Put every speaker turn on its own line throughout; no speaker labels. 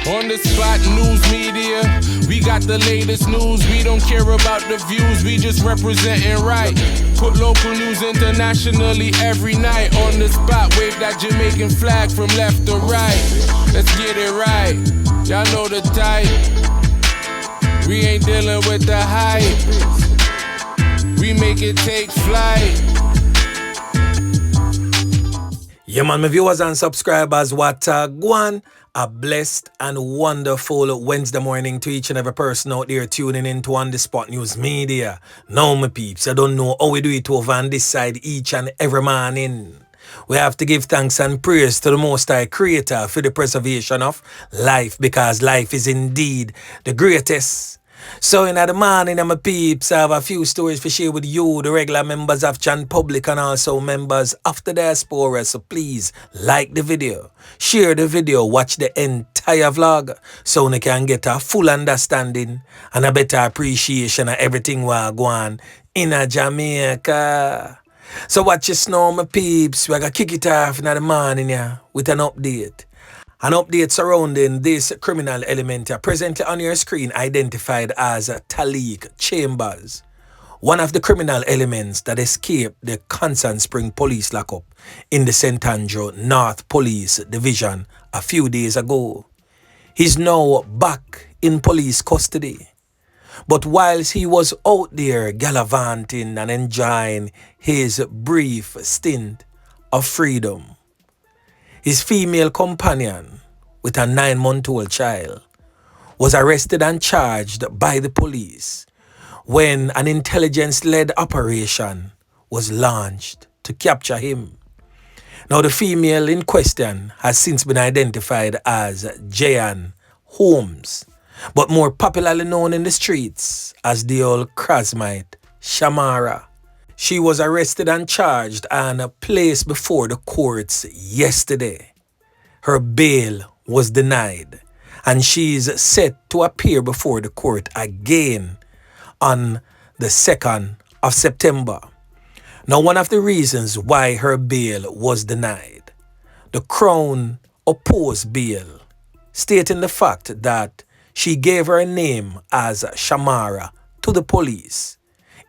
On the spot news media, we got the latest news. We don't care about the views, we just representing right. Put local news internationally every night. On the spot, wave that Jamaican flag from left to right. Let's get it right, y'all know the type. We ain't dealing with the hype, we make it take flight.
Yeah man, my viewers and subscribers, what go on? A blessed and wonderful Wednesday morning to each and every person out there tuning into On The Spot News Media. Now my peeps, I don't know how we do it over on this side each and every morning. We have to give thanks and praise to the Most High Creator for the preservation of life, because life is indeed the greatest. So in the morning, my peeps, I have a few stories to share with you, the regular members of Chan Public and also members of the diaspora. So please like the video, share the video, watch the entire vlog so you can get a full understanding and a better appreciation of everything we go on in Jamaica. So watch your snow, my peeps. We're going to kick it off in the morning with an update. An update surrounding this criminal element presently on your screen, identified as Talik Chambers, one of the criminal elements that escaped the Constant Spring police lockup in the St. Andrew North Police Division a few days ago. He's now back in police custody. But whilst he was out there gallivanting and enjoying his brief stint of freedom, his female companion, with a 9-month-old child, was arrested and charged by the police when an intelligence-led operation was launched to capture him. Now, the female in question has since been identified as Jayan Holmes, but more popularly known in the streets as the old Krasmite Shamara. She was arrested and charged and placed before the courts yesterday. Her bail was denied, and she's set to appear before the court again on the 2nd of September. Now, one of the reasons why her bail was denied, the Crown opposed bail, stating the fact that she gave her name as Shamara to the police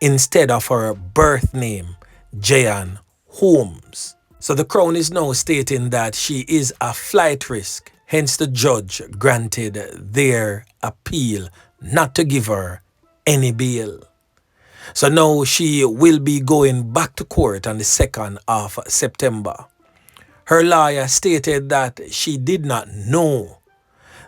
instead of her birth name, Jayan Holmes. So the Crown is now stating that she is a flight risk, hence the judge granted their appeal not to give her any bail. So now she will be going back to court on the 2nd of September. Her lawyer stated that she did not know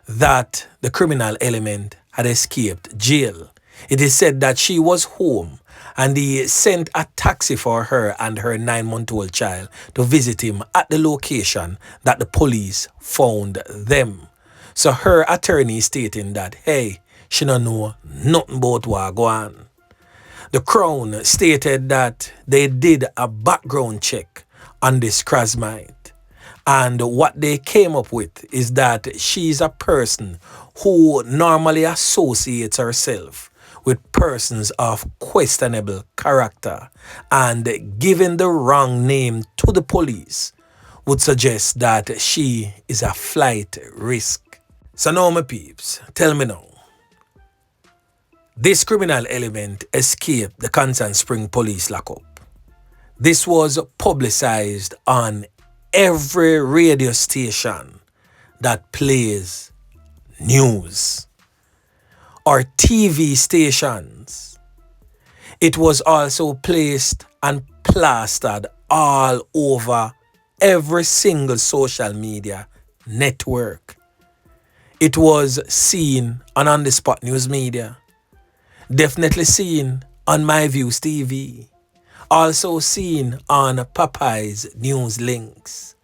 that the criminal element had escaped jail. It is said that she was home and he sent a taxi for her and her 9-month-old child to visit him at the location that the police found them. So her attorney is stating that, hey, she don't know nothing about what go on. The Crown stated that they did a background check on this Krasmite, and what they came up with is that she's a person who normally associates herself with persons of questionable character, and giving the wrong name to the police would suggest that she is a flight risk. So now my peeps, tell me now, this criminal element escaped the Constant Spring police lockup. This was publicized on every radio station that plays news or TV stations. It was also placed and plastered all over every single social media network. It was seen on the Spot News Media, definitely seen on My Views TV, also seen on Popeye's News Links.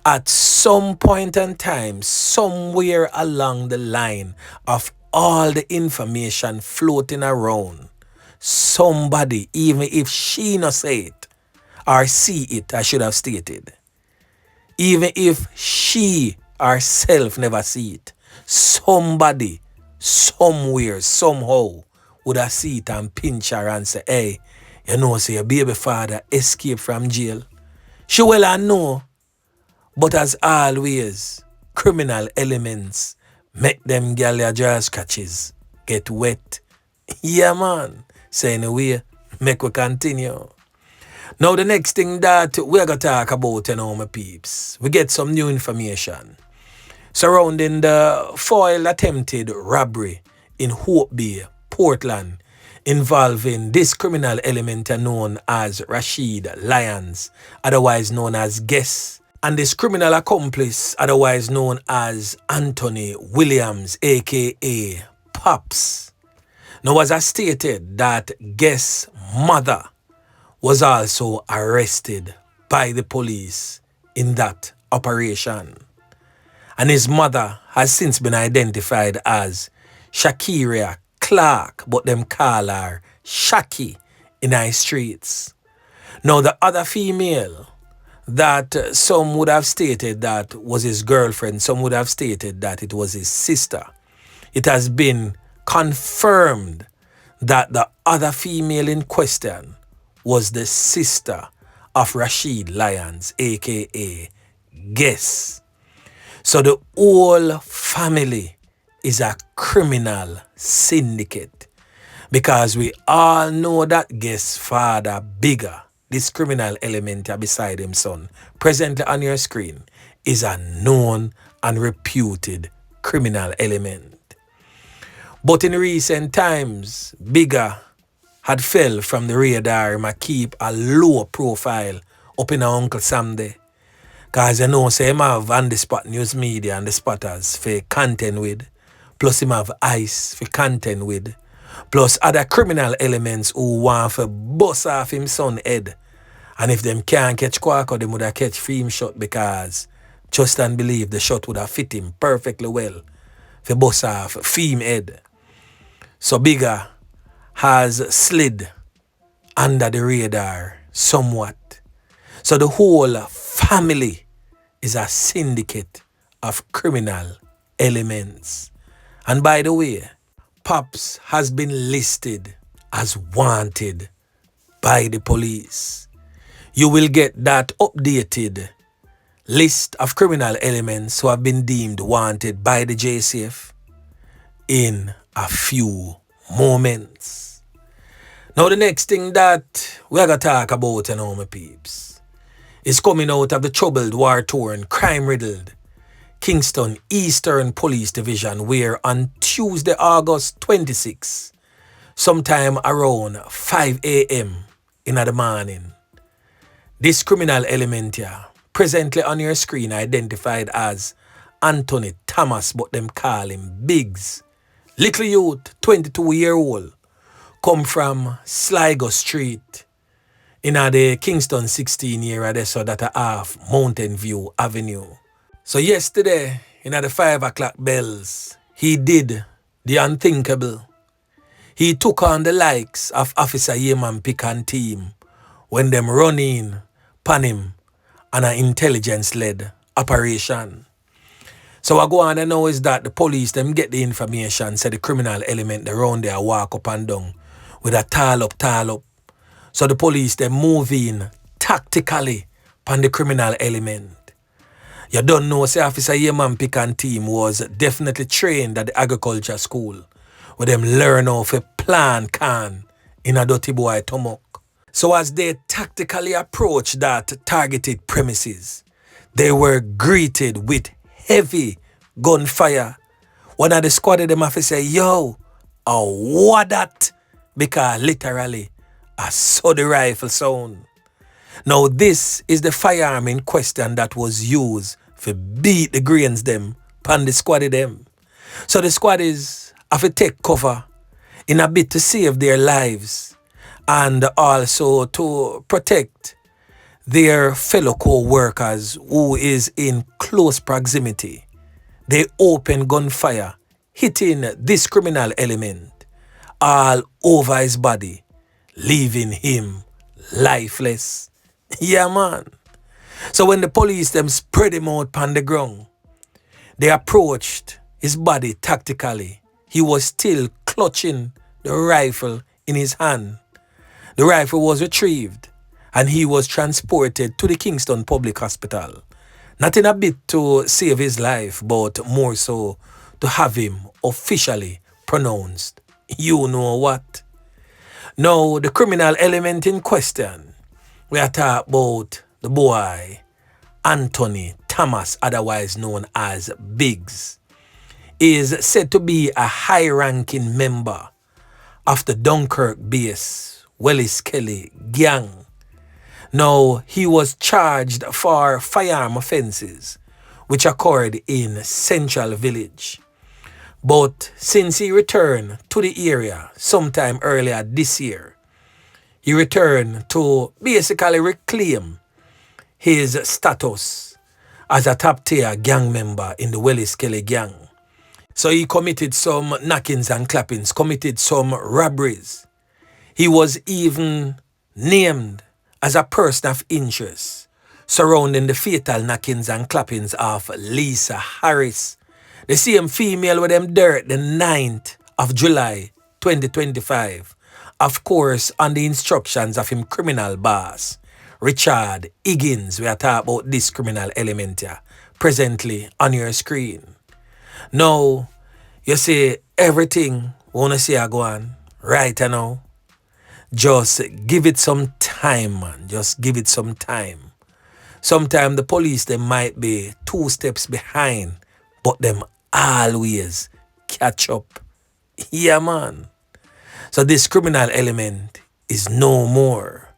At some point in time, somewhere along the line of all the information floating around, somebody, even if she not say it or see it, I should have stated, even if she herself never see it, somebody, somewhere, somehow would have see it and pinch her and say, hey, you know, say your baby father escaped from jail. She well I know, but as always, criminal elements Make them gal ya jaw scratches get wet. Yeah, man. So anyway, make we continue. Now the next thing that we're going to talk about, my peeps, we get some new information surrounding the foiled attempted robbery in Hope Bay, Portland, involving this criminal element known as Rashid Lyons, otherwise known as Guess, and this criminal accomplice, otherwise known as Anthony Williams, aka Pops. Now, as I stated, that Guess' mother was also arrested by the police in that operation. And his mother has since been identified as Shakiria Clark, but them call her Shaki in our streets. Now, the other female that some would have stated that was his girlfriend, some would have stated that it was his sister. It has been confirmed that the other female in question was the sister of Rashid Lyons, aka Guess. So the whole family is a criminal syndicate, because we all know that Guess' father, Bigger, this criminal element beside him son, presently on your screen, is a known and reputed criminal element. But in recent times, Bigger had fell from the radar and keep a low profile up in our Uncle Sam there. Because you know, say him have on the spot news media and the spotters for content with, plus him have ICE for content with, plus other criminal elements who want to bust off him son head. And if them can't catch Quack, them would have catch film shot, because trust and believe the shot would have fit him perfectly well for bust off film head. So Bigger has slid under the radar somewhat. So the whole family is a syndicate of criminal elements. And by the way, Pops has been listed as wanted by the police. You will get that updated list of criminal elements who have been deemed wanted by the JCF in a few moments. Now the next thing that we're going to talk about, my peeps, is coming out of the troubled, war-torn, crime-riddled Kingston Eastern Police Division, where on Tuesday, August 26, sometime around 5 a.m. in the morning, this criminal element here, presently on your screen identified as Anthony Thomas, but them call him Biggs, little youth, 22-year-old, come from Sligo Street in the Kingston 16 area, so that a half Mountain View Avenue. So yesterday, in the 5 o'clock bells, he did the unthinkable. He took on the likes of Officer Yeman Pick and team when them run in pan him on an intelligence-led operation. So what go on now is that the police, them get the information, say the criminal element, they run there, walk up and down with a tall up. So the police, they move in tactically on the criminal element. You don't know, say Officer Yeman Pick and team was definitely trained at the agriculture school, where them learn how to plant can in a dirty boy stomach. So as they tactically approached that targeted premises, they were greeted with heavy gunfire. One of the squad of them have to say, yo, what that? Because literally, I saw the rifle sound. Now this is the firearm in question that was used to beat the grains them pan the squad of them. So the squaddies have to take cover in a bit to save their lives and also to protect their fellow co-workers who is in close proximity. They open gunfire, hitting this criminal element all over his body, leaving him lifeless. Yeah, man. So when the police them spread him out on the ground, they approached his body tactically. He was still clutching the rifle in his hand. The rifle was retrieved and he was transported to the Kingston Public Hospital. Not in a bit to save his life, but more so to have him officially pronounced. You know what? Now, the criminal element in question, we are talking about the boy Anthony Thomas, otherwise known as Biggs, is said to be a high-ranking member of the Dunkirk base Willis Kelly gang. Now, he was charged for firearm offences which occurred in Central Village. But since he returned to the area sometime earlier this year, he returned to basically reclaim his status as a top-tier gang member in the Willis Kelly gang. So he committed some knockings and clappings, committed some robberies. He was even named as a person of interest surrounding the fatal knockings and clappings of Lisa Harris, the same female with them dirt the 9th of July 2025. Of course, on the instructions of him criminal boss, Richard Higgins. We are talking about this criminal element here, presently on your screen. Now, you see everything we want to see go on right now. Just give it some time, man. Just give it some time. Sometimes the police, they might be 2 steps behind, but them always catch up. Yeah, man. So this criminal element is no more.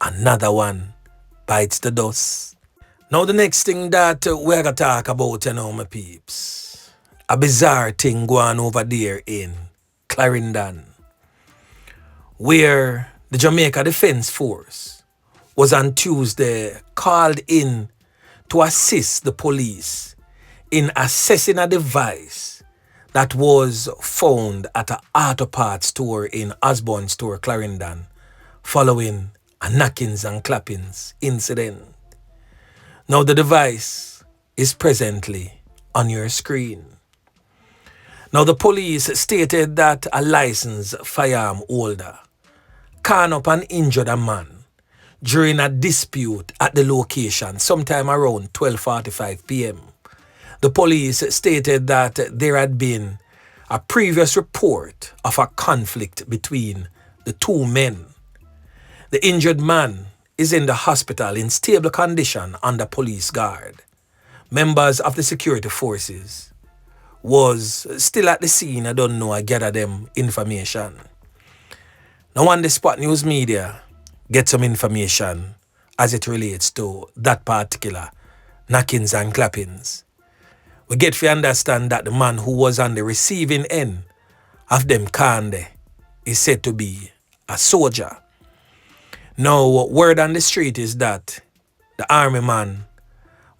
Another one bites the dust. Now the next thing that we're going to talk about, my peeps. A bizarre thing going over there in Clarendon, where the Jamaica Defense Force was on Tuesday called in to assist the police in assessing a device that was found at an auto parts store in Osborne Store, Clarendon, following a knockings and clappings incident. Now the device is presently on your screen. Now the police stated that a licensed firearm holder can up and injured a man during a dispute at the location sometime around 12:45 p.m. The police stated that there had been a previous report of a conflict between the 2 men. The injured man is in the hospital in stable condition under police guard. Members of the security forces was still at the scene. I don't know, I gather them information. Now on the Spot News Media get some information as it relates to that particular knockings and clappings. We get to understand that the man who was on the receiving end of them kande is said to be a soldier. Now, word on the street is that the army man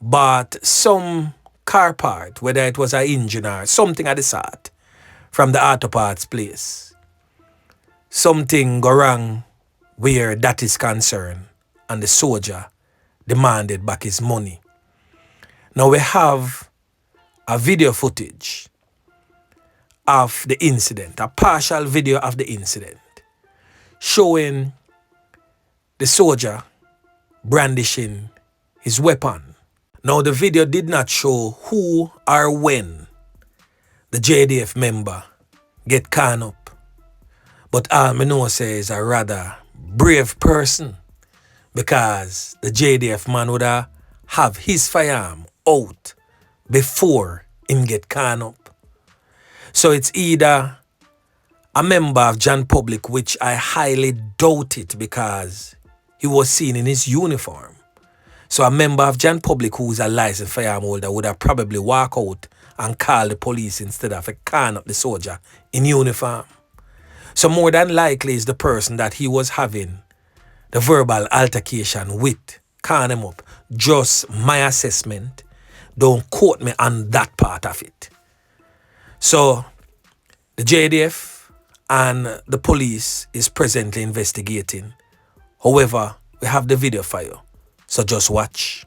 bought some car part, whether it was an engine or something of the sort, from the auto parts place. Something go wrong where that is concerned, and the soldier demanded back his money. Now we have a video footage of the incident, a partial video of the incident, showing the soldier brandishing his weapon. Now the video did not show who or when the JDF member get caught up, but all me know says a rather brave person, because the JDF man would have his firearm out before him get caught up. So it's either a member of John Public, which I highly doubt it because he was seen in his uniform. So a member of John Public who's a licensed firearm holder would have probably walked out and called the police instead of calling up the soldier in uniform. So more than likely is the person that he was having the verbal altercation with, calling him up. Just my assessment. Don't quote me on that part of it. So the JDF and the police is presently investigating. However, we have the video for you. So just watch.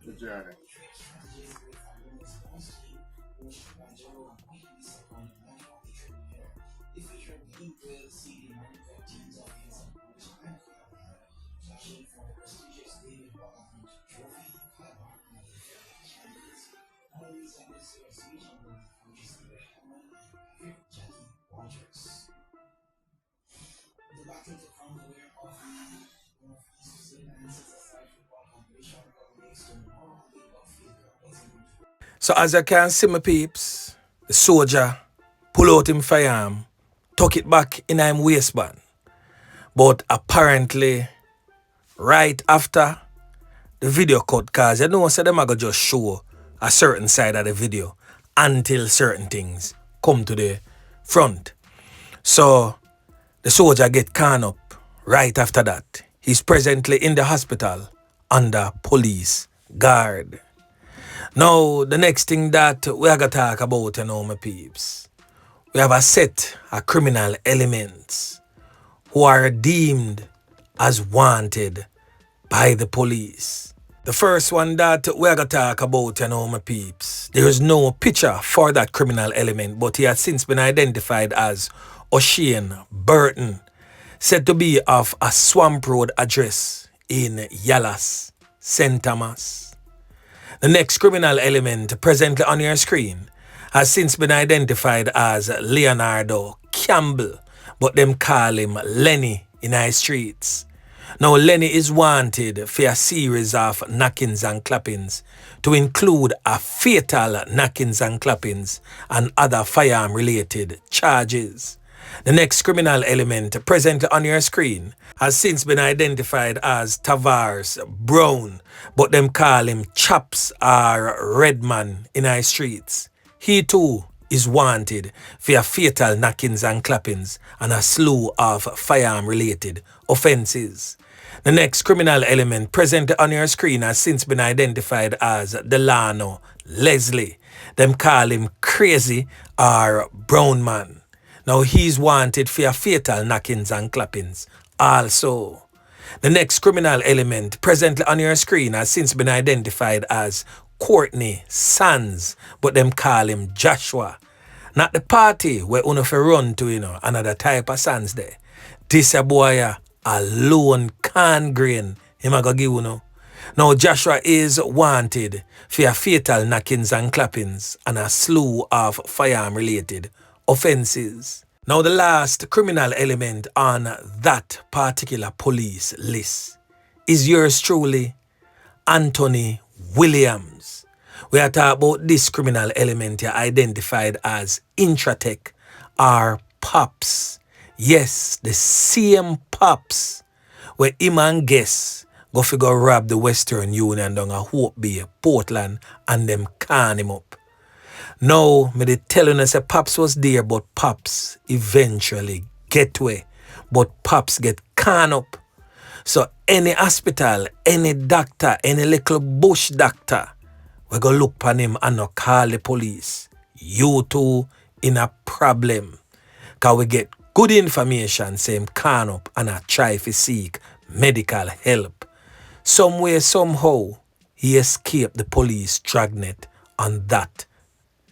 The journey.
So as you can see, my peeps, the soldier pull out him firearm, tuck it back in him waistband. But apparently, right after the video cut, cause you know, so them are gonna just show a certain side of the video until certain things come to the front. So the soldier get caught up right after that. He's presently in the hospital under police guard. Now, the next thing that we are going to talk about, you know, my peeps, we have a set of criminal elements who are deemed as wanted by the police. The first one that we are going to talk about, you know, my peeps, there is no picture for that criminal element, but he has since been identified as O'Shane Burton, said to be of a Swamp Road address in Yallas, St. Thomas. The next criminal element presently on your screen has since been identified as Leonardo Campbell, but them call him Lenny in our streets. Now Lenny is wanted for a series of knockings and clappings, to include a fatal knockings and clappings and other firearm related charges. The next criminal element presently on your screen has since been identified as Tavares Brown, but them call him Chaps or Redman in our streets. He too is wanted for a fatal knockings and clappings and a slew of firearm related offences. The next criminal element presently on your screen has since been identified as Delano Leslie. Them call him Crazy or Brown Man. Now he's wanted for a fatal knockings and clappings also. The next criminal element presently on your screen has since been identified as Courtney Sands, but them call him Joshua. Not the party where uno fi run to, you know, another type of Sands there. This a boy a lone can grain him a go give you know. Now Joshua is wanted for a fatal knockings and clappings and a slew of firearm related offences. Now the last criminal element on that particular police list is yours truly, Anthony Williams. We are talking about this criminal element here identified as Intratech or Pops. Yes, the same Pops where him and guests go figure rob the Western Union down a Hope Bay, Portland, and them can him up. Now, me they telling us that Pops was there, but Pops eventually get away. But Pops get can up. So any hospital, any doctor, any little bush doctor, we go look upon him and no call the police. You two in a problem. Cause we get good information, say him can up and I try to seek medical help. Some way, somehow, he escaped the police dragnet on that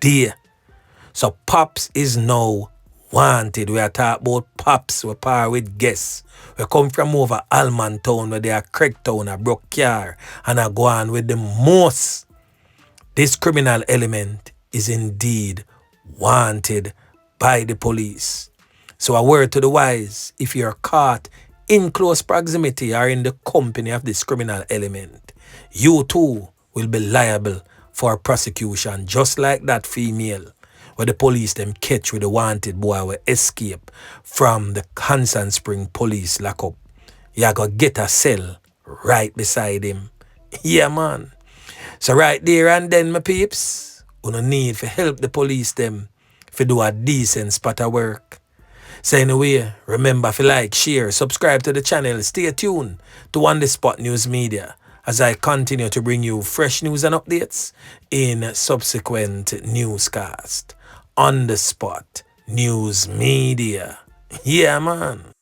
day. So Pops is now wanted. We are talking about Pops, we par with guests. We come from over Alman Town where they are Craigtown, a broke car, and I go on with the most. This criminal element is indeed wanted by the police. So a word to the wise, if you're caught in close proximity or in the company of this criminal element, you too will be liable for prosecution, just like that female where the police them catch with the wanted boy will escape from the Hanson Spring police lockup. You gotta get a cell right beside him. Yeah, man. So right there and then, my peeps, you no need to help the police them to do a decent spot of work. So anyway, remember to like, share, subscribe to the channel, stay tuned to On The Spot News Media as I continue to bring you fresh news and updates in subsequent newscast. On The Spot News Media. Yeah, man.